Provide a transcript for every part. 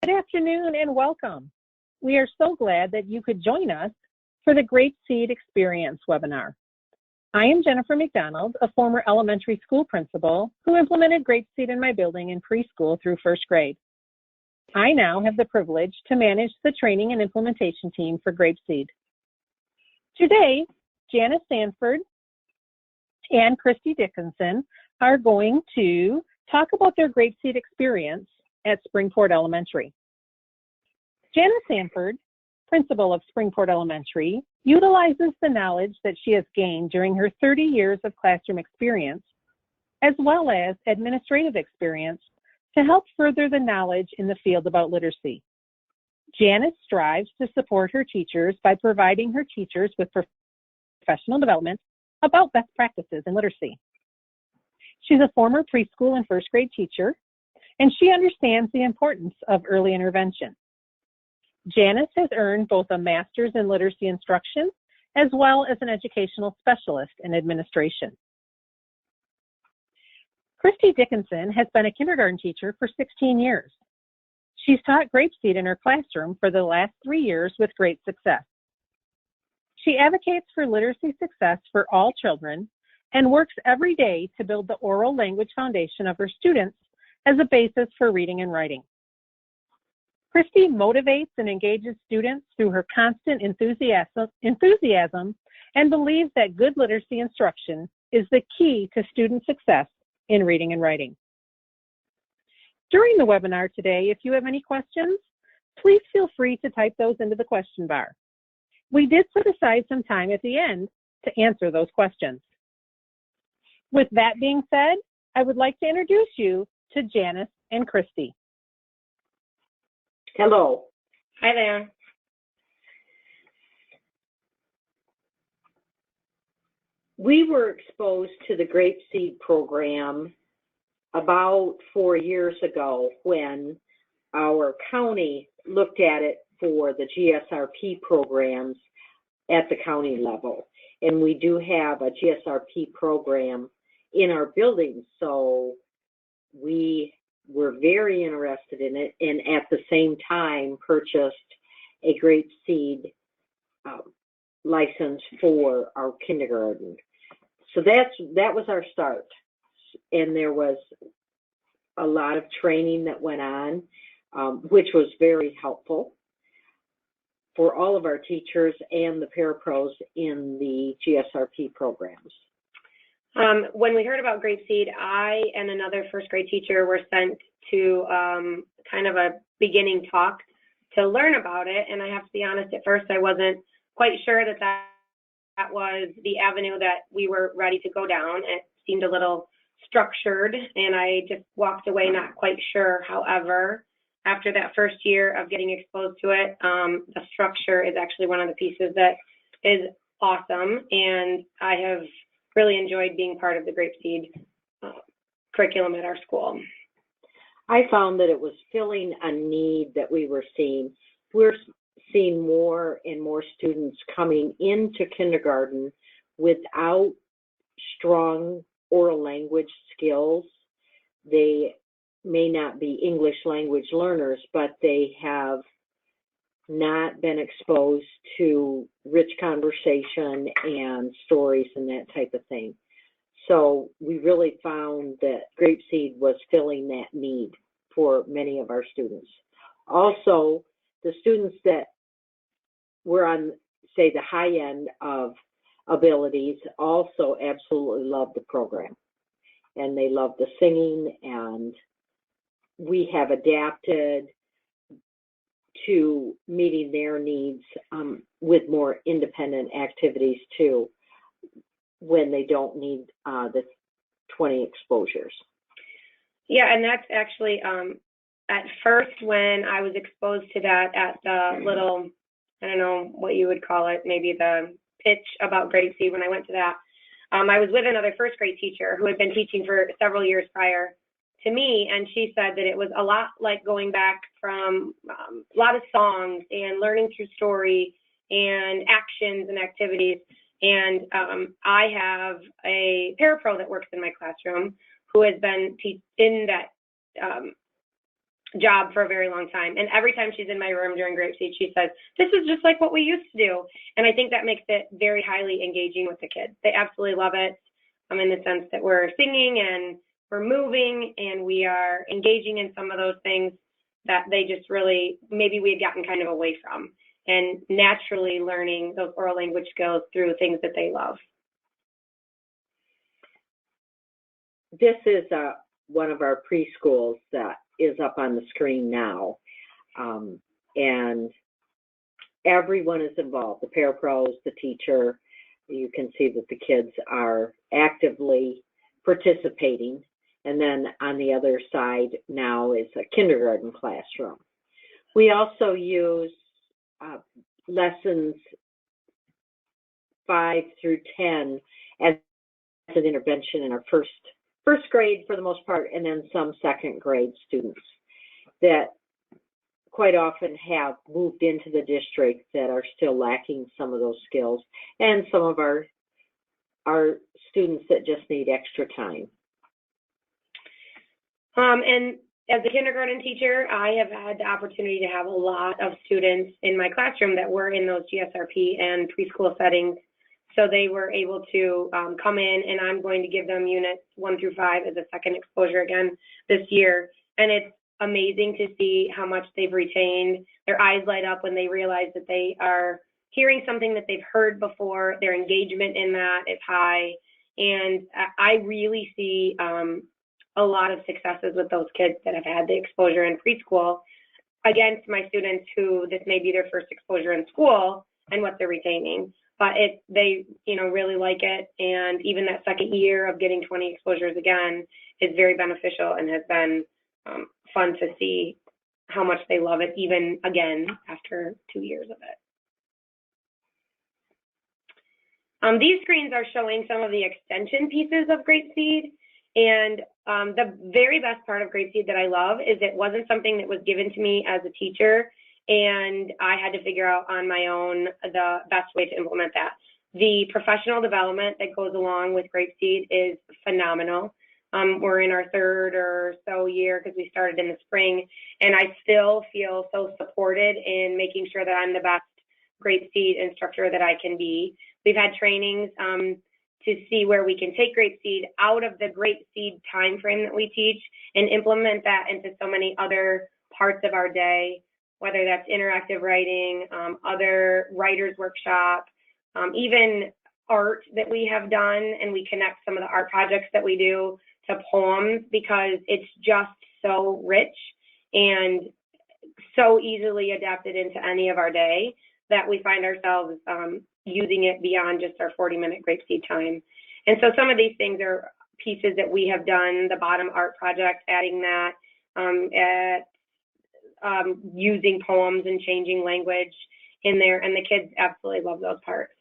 Good afternoon and welcome. We are so glad that you could join us for the GrapeSEED Experience webinar. I am Jennifer McDonald, a former elementary school principal who implemented GrapeSEED in my building in preschool through first grade. I now have the privilege to manage the training and implementation team for GrapeSEED. Today, Janice Sanford and Christy Dickinson are going to talk about their GrapeSEED experience at Springport Elementary. Janice Sanford, principal of Springport Elementary, utilizes the knowledge that she has gained during her 30 years of classroom experience, as well as administrative experience, to help further the knowledge in the field about literacy. Janice strives to support her teachers by providing her teachers with professional development about best practices in literacy. She's a former preschool and first grade teacher, and she understands the importance of early intervention. Janice has earned both a master's in literacy instruction as well as an educational specialist in administration. Christy Dickinson has been a kindergarten teacher for 16 years. She's taught GrapeSEED in her classroom for the last 3 years with great success. She advocates for literacy success for all children and works every day to build the oral language foundation of her students as a basis for reading and writing. Christy motivates and engages students through her constant enthusiasm and believes that good literacy instruction is the key to student success in reading and writing. During the webinar today, if you have any questions, please feel free to type those into the question bar. We did set aside some time at the end to answer those questions. With that being said, I would like to introduce you to Janice and Christy. Hello. Hi there. We were exposed to the GrapeSEED program about 4 years ago when our county looked at it for the GSRP programs at the county level. And we do have a GSRP program in our building, so we were very interested in it, and at the same time purchased a GrapeSEED license for our kindergarten. So that was our start, and there was a lot of training that went on, which was very helpful for all of our teachers and the parapros in the GSRP programs. When we heard about GrapeSEED, I and another first grade teacher were sent to kind of a beginning talk to learn about it. And I have to be honest, at first I wasn't quite sure that was the avenue that we were ready to go down. It seemed a little structured, and I just walked away not quite sure. However, after that first year of getting exposed to it, the structure is actually one of the pieces that is awesome, and I have really enjoyed being part of the GrapeSEED curriculum at our school. I found that it was filling a need that we were seeing. We're seeing more and more students coming into kindergarten without strong oral language skills. They may not be English language learners, but they have not been exposed to rich conversation and stories and that type of thing. So we really found that GrapeSEED was filling that need for many of our students. Also, the students that were on, say, the high end of abilities also absolutely loved the program. And they loved the singing, and we have adapted to meeting their needs with more independent activities too, when they don't need the 20 exposures. Yeah, and that's actually, at first when I was exposed to that at the little, I don't know what you would call it, maybe the pitch about GrapeSEED, when I went to that, I was with another first grade teacher who had been teaching for several years prior to me, and she said that it was a lot like going back from a lot of songs and learning through story and actions and activities. And I have a parapro that works in my classroom who has been in that job for a very long time. And every time she's in my room during GrapeSEED, she says, this is just like what we used to do. And I think that makes it very highly engaging with the kids. They absolutely love it, in the sense that we're singing and we're moving and we are engaging in some of those things that they just really, maybe we had gotten kind of away from, and naturally learning those oral language skills through things that they love. This is one of our preschools that is up on the screen now. And everyone is involved, the parapros, the teacher. You can see that the kids are actively participating. And then on the other side now is a kindergarten classroom. We also use lessons 5 through 10 as an intervention in our first grade for the most part, and then some second grade students that quite often have moved into the district that are still lacking some of those skills, and some of our students that just need extra time. And as a kindergarten teacher, I have had the opportunity to have a lot of students in my classroom that were in those GSRP and preschool settings. So they were able to come in, and I'm going to give them units 1 through 5 as a second exposure again this year. And it's amazing to see how much they've retained. Their eyes light up when they realize that they are hearing something that they've heard before. Their engagement in that is high. And I really see a lot of successes with those kids that have had the exposure in preschool against my students who this may be their first exposure in school and what they're retaining. But they really like it, and even that second year of getting 20 exposures again is very beneficial and has been fun to see how much they love it even again after 2 years of it. These screens are showing some of the extension pieces of GrapeSEED, and the very best part of GrapeSEED that I love is it wasn't something that was given to me as a teacher, and I had to figure out on my own the best way to implement that. The professional development that goes along with GrapeSEED is phenomenal. We're in our 3rd or so year because we started in the spring, and I still feel so supported in making sure that I'm the best GrapeSEED instructor that I can be. We've had trainings to see where we can take GrapeSEED out of the GrapeSEED time frame that we teach and implement that into so many other parts of our day, whether that's interactive writing, other writers workshop, even art that we have done, and we connect some of the art projects that we do to poems because it's just so rich and so easily adapted into any of our day that we find ourselves using it beyond just our 40-minute GrapeSEED time. And so some of these things are pieces that we have done, the bottom art project, adding that, using poems and changing language in there, and the kids absolutely love those parts.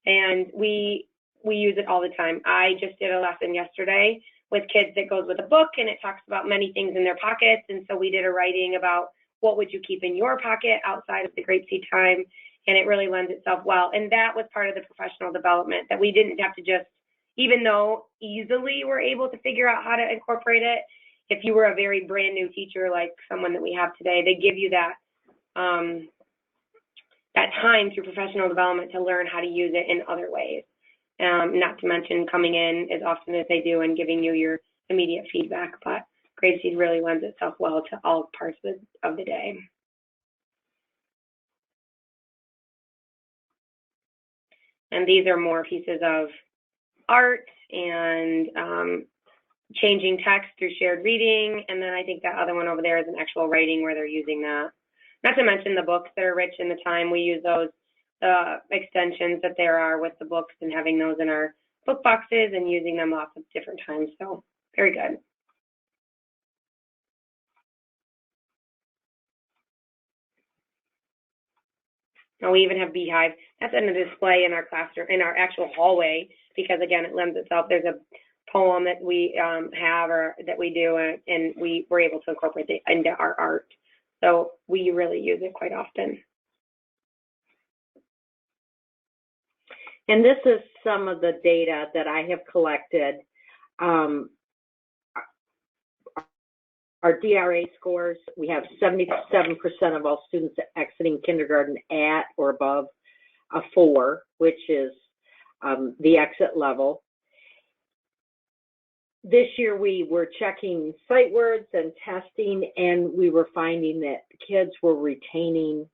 And we use it all the time. I just did a lesson yesterday with kids that goes with a book, and it talks about many things in their pockets, and so we did a writing about what would you keep in your pocket outside of the GrapeSEED time, and it really lends itself well. And that was part of the professional development, that we didn't have to just, even though easily we're able to figure out how to incorporate it, if you were a very brand new teacher like someone that we have today, they give you that that time through professional development to learn how to use it in other ways. Not to mention coming in as often as they do and giving you your immediate feedback. But GrapeSEED really lends itself well to all parts of the day. And these are more pieces of art and changing text through shared reading. And then I think that other one over there is an actual writing where they're using that. Not to mention the books that are rich in the time. We use those extensions that there are with the books and having those in our book boxes and using them lots of different times. So very good. Now we even have Beehive. That's in a display in our classroom, in our actual hallway, because again, it lends itself. There's a poem that we have or that we do, and we were able to incorporate it into our art. So we really use it quite often. And this is some of the data that I have collected. our DRA scores, we have 77% of all students exiting kindergarten at or above a 4, which is the exit level. This year we were checking sight words and testing, and we were finding that kids were retaining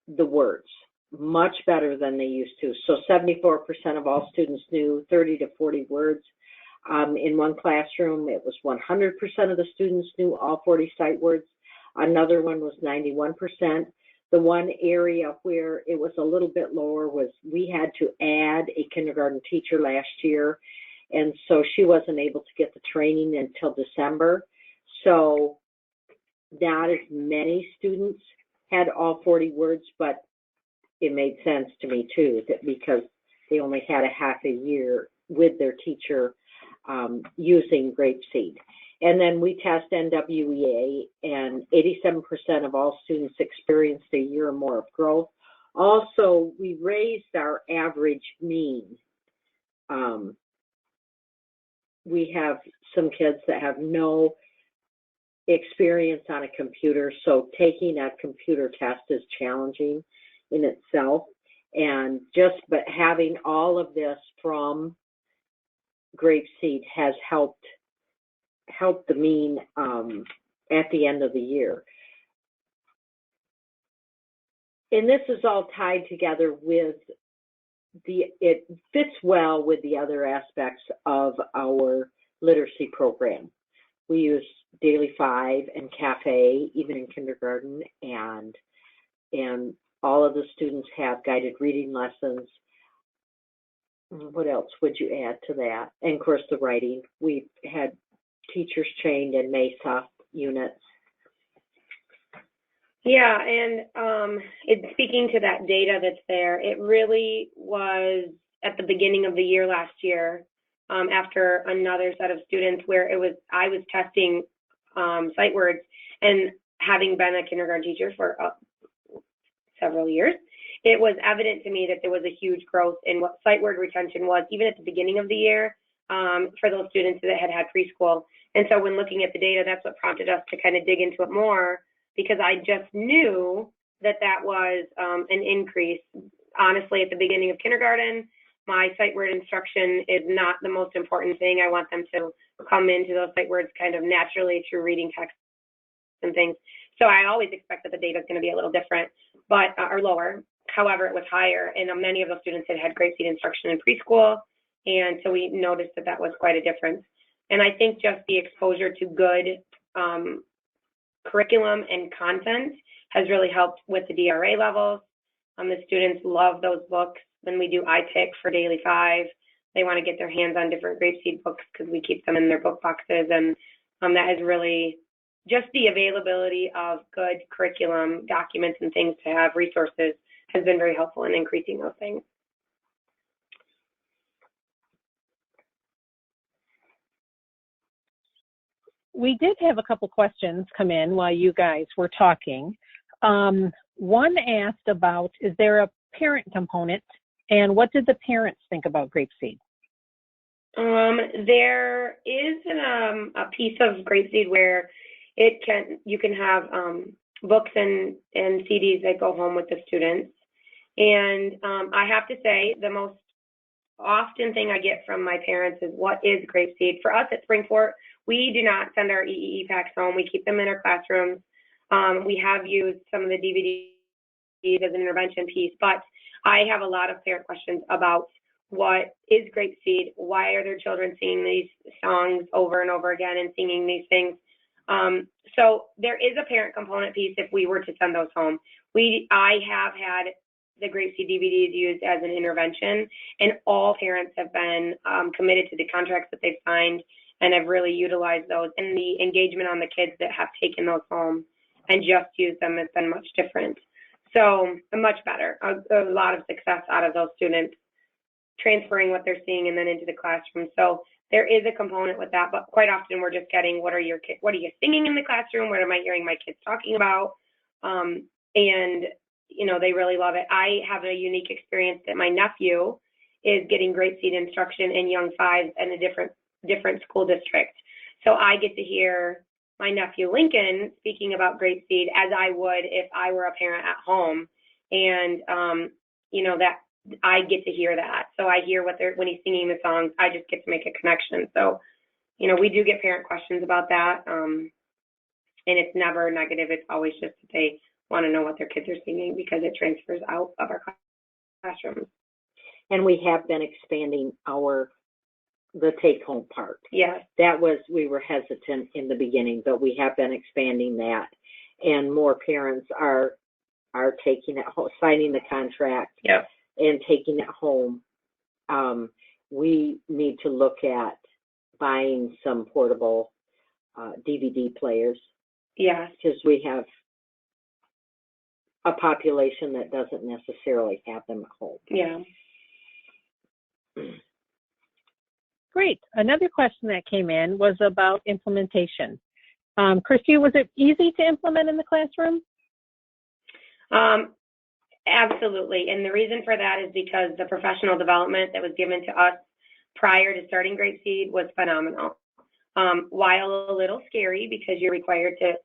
the words much better than they used to. So 74% of all students knew 30 to 40 words. In one classroom, it was 100% of the students knew all 40 sight words. Another one was 91%. The one area where it was a little bit lower was we had to add a kindergarten teacher last year, and so she wasn't able to get the training until December. So not as many students had all 40 words, but it made sense to me too, that because they only had a half a year with their teacher using GrapeSEED. And then we test NWEA, and 87% of all students experienced a year or more of growth. Also, we raised our average mean. We have some kids that have no experience on a computer, so taking a computer test is challenging in itself. And but having all of this from GrapeSEED has helped the mean at the end of the year. And this is all tied together with it fits well with the other aspects of our literacy program. We use Daily 5 and Cafe, even in kindergarten, and all of the students have guided reading lessons. What else would you add to that? And of course, the writing. We've had teachers trained in MESA units. Yeah, and speaking to that data that's there, it really was at the beginning of the year last year, after another set of students where I was testing sight words, and having been a kindergarten teacher for several years, it was evident to me that there was a huge growth in what sight word retention was, even at the beginning of the year, for those students that had preschool. And so when looking at the data, that's what prompted us to kind of dig into it more, because I just knew that was an increase. Honestly, at the beginning of kindergarten, my sight word instruction is not the most important thing. I want them to come into those sight words kind of naturally through reading text and things. So I always expect that the data is going to be a little different, but or lower. However, it was higher, and many of those students had GrapeSEED instruction in preschool, and so we noticed that was quite a difference. And I think just the exposure to good curriculum and content has really helped with the DRA levels. The students love those books. When we do iTick for Daily 5, they want to get their hands on different GrapeSEED books because we keep them in their book boxes, and that has really just the availability of good curriculum documents and things to have resources has been very helpful in increasing those things. We did have a couple questions come in while you guys were talking. One asked about, is there a parent component, and what did the parents think about GrapeSEED? There is a piece of GrapeSEED where you can have books and CDs that go home with the students. And I have to say, the most often thing I get from my parents is, what is GrapeSEED? For us at Springport, we do not send our EEE packs home. We keep them in our classrooms. We have used some of the DVDs as an intervention piece, but I have a lot of parent questions about what is GrapeSEED? Why are their children singing these songs over and over again and singing these things? So there is a parent component piece if we were to send those home. I have had the GrapeSEED DVDs used as an intervention, and all parents have been committed to the contracts that they've signed and have really utilized those, and the engagement on the kids that have taken those home and just used them has been much different. So much better, a lot of success out of those students transferring what they're seeing and then into the classroom. So there is a component with that, but quite often we're just getting, what are you singing in the classroom? What am I hearing my kids talking about? And they really love it. I have a unique experience that my nephew is getting GrapeSEED instruction in Young 5s in a different school district. So I get to hear my nephew Lincoln speaking about GrapeSEED as I would if I were a parent at home. And, that I get to hear that. So I hear when he's singing the songs, I just get to make a connection. So, we do get parent questions about that. And it's never negative. It's always just that they want to know what their kids are singing because it transfers out of our classrooms. And we have been expanding the take-home part. Yes. We were hesitant in the beginning, but we have been expanding that. And more parents are taking it home, signing the contract, yep, and taking it home. We need to look at buying some portable DVD players. Yes. Because we have a population that doesn't necessarily have them at home. Yeah. Great. Another question that came in was about implementation. Christy, was it easy to implement in the classroom? Absolutely. And the reason for that is because the professional development that was given to us prior to starting GrapeSEED was phenomenal. While a little scary because you're required to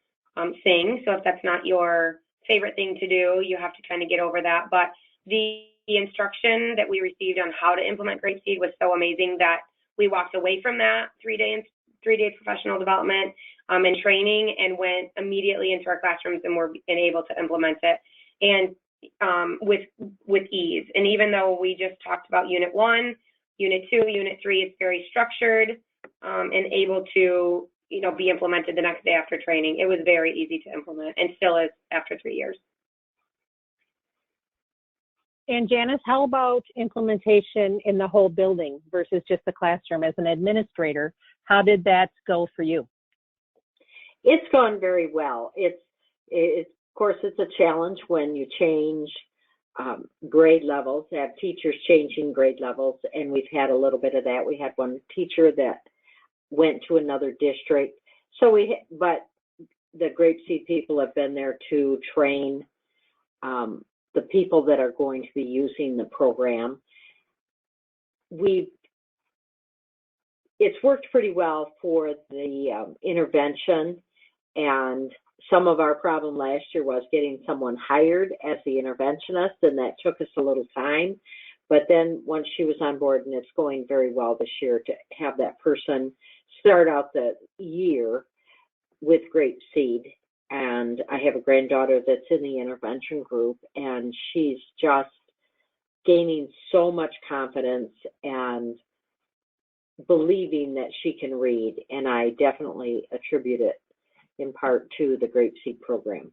sing. So if that's not your favorite thing to do, you have to kind of get over that. But the instruction that we received on how to implement GrapeSEED was so amazing that we walked away from that three-day professional development and training and went immediately into our classrooms and were able to implement it and with ease. And even though we just talked about Unit 1, Unit 2, Unit 3, it's very structured and able to be implemented the next day after training. It was very easy to implement and still is after 3 years. And Janice, how about implementation in the whole building versus just the classroom? As an administrator, how did that go for you? It's gone very well. Of course, it's a challenge when you change grade levels, have teachers changing grade levels, and we've had a little bit of that. We had one teacher that went to another district. But the GrapeSEED people have been there to train the people that are going to be using the program. It's worked pretty well for the intervention, and some of our problem last year was getting someone hired as the interventionist, and that took us a little time. But then once she was on board, and it's going very well this year to have that person start out the year with GrapeSEED. And I have a granddaughter that's in the intervention group, and she's just gaining so much confidence and believing that she can read. And I definitely attribute it in part to the GrapeSEED program.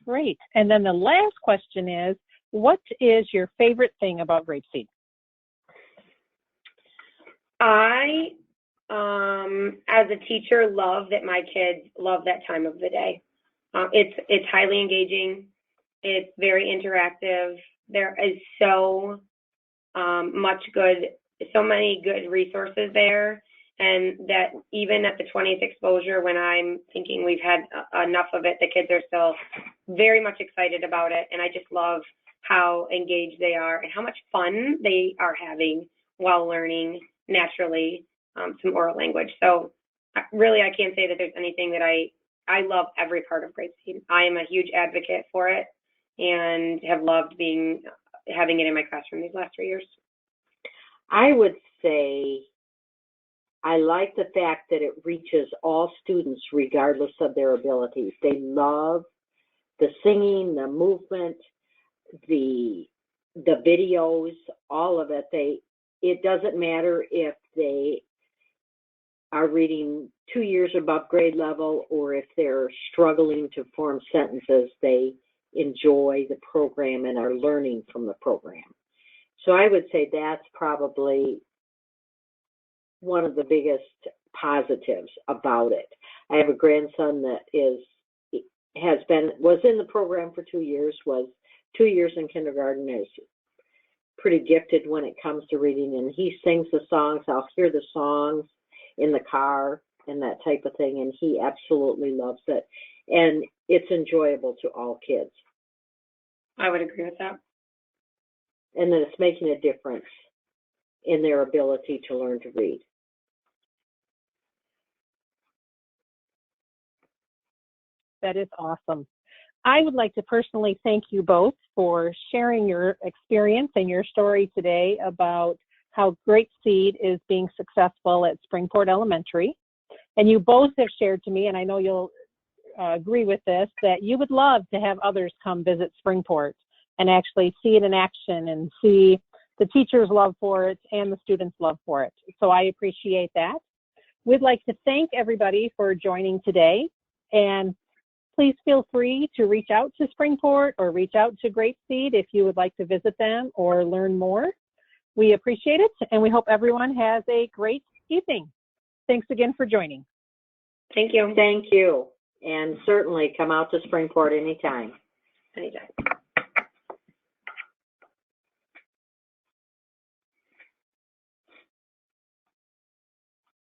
Great. And then the last question is, what is your favorite thing about GrapeSEED? I, as a teacher, love that my kids love that time of the day. It's highly engaging. It's very interactive. There is so many good resources there, and that even at the 20th exposure, when I'm thinking we've had enough of it, the kids are still very much excited about it, and I just love how engaged they are and how much fun they are having while learning naturally some oral language. So really, I can't say that there's anything that I love every part of GrapeSEED. I am a huge advocate for it and have loved having it in my classroom these last 3 years. I would say I like the fact that it reaches all students regardless of their abilities. They love the singing, the movement, the videos, all of it. It doesn't matter if they are reading 2 years above grade level or if they're struggling to form sentences. They enjoy the program and are learning from the program. So I would say that's probably one of the biggest positives about it. I have a grandson that was in the program for 2 years, was 2 years in kindergarten, is pretty gifted when it comes to reading, and he sings the songs. I'll hear the songs in the car and that type of thing, and he absolutely loves it. And it's enjoyable to all kids. I would agree with that. And that it's making a difference in their ability to learn to read. That is awesome. I would like to personally thank you both for sharing your experience and your story today about how GrapeSEED is being successful at Springport Elementary. And you both have shared to me, and I know you'll agree with this, that you would love to have others come visit Springport and actually see it in action and see the teachers' love for it and the students' love for it. So I appreciate that. We'd like to thank everybody for joining today, and please feel free to reach out to Springport or reach out to GrapeSEED if you would like to visit them or learn more. We appreciate it, and we hope everyone has a great evening. Thanks again for joining. Thank you. Thank you. And certainly come out to Springport anytime. Anytime.